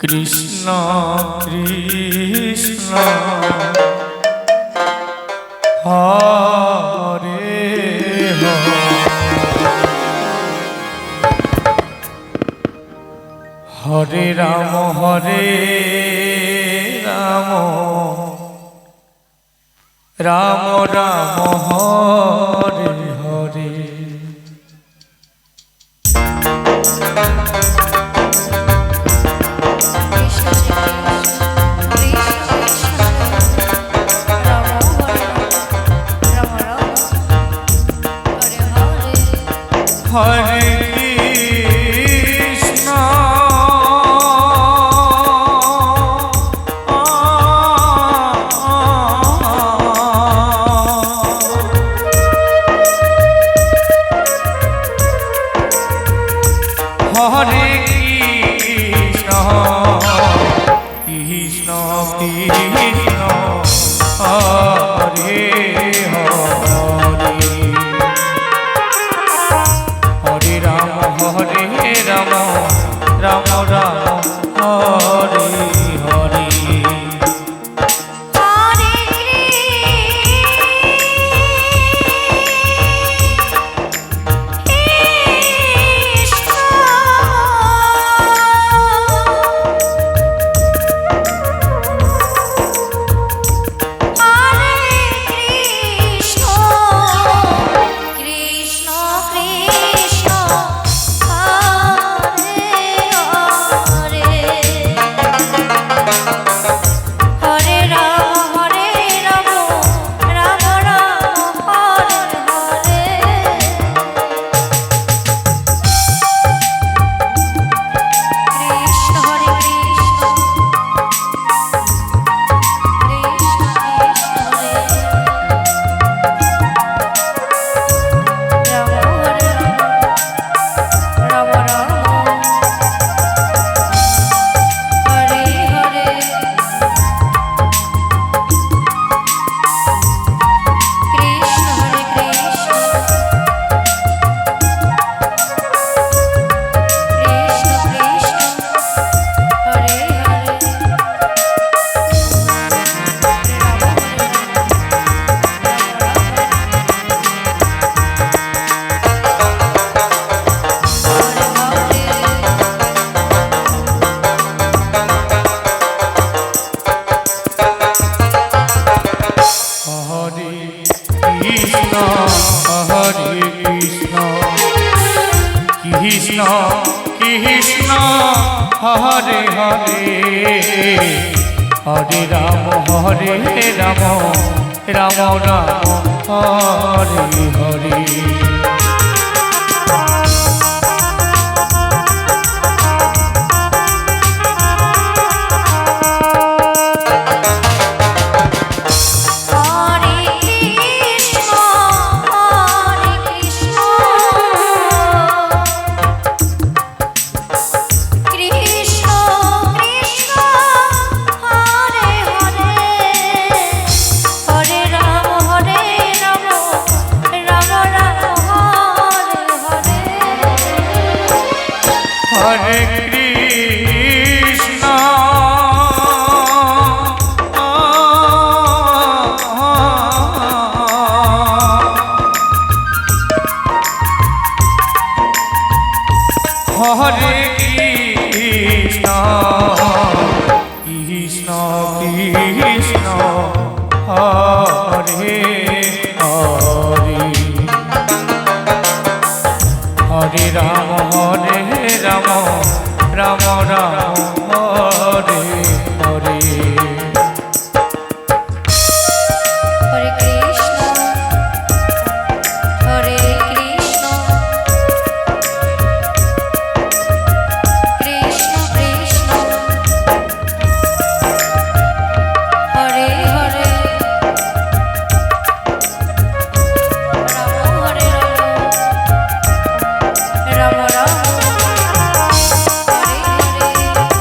Krishna Krishna Hare Hare Ram Ram Ram Hare Hare. Hare Krishna Hare Krishna Krishna Krishna Hare Hare Hare Ram Ram Ram Hare Hare. Krishna Krishna Hare Hare Hare Ram Ram Ram Hare Hare. Hare Krishna Hare Krishna Krishna Krishna Hare Hare Hare Ram Ram Ram Ram Hare Hare. Hare Krishna Hare Krishna Krishna Krishna Hare Hare Ram Hare Ram Ram Ram Hare Hare.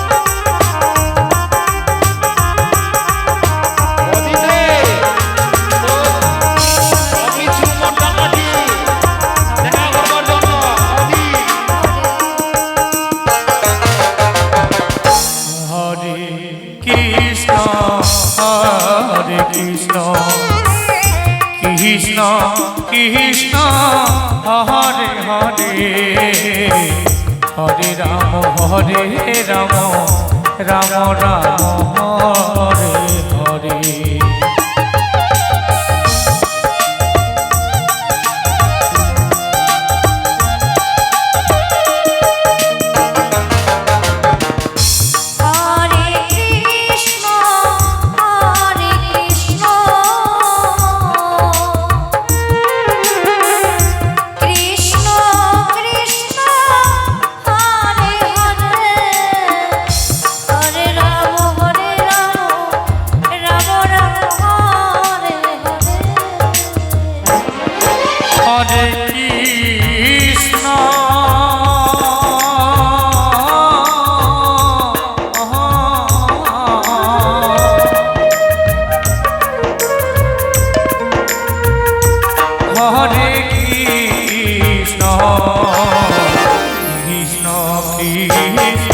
Krishna Hare Hare Hare Ram Ram Ram Hare Hare Hare Krishna Krishna Krishna Hare Hare Hare Ram Ram Ram Hare Hare Hare Krishna Hare Krishna Krishna Krishna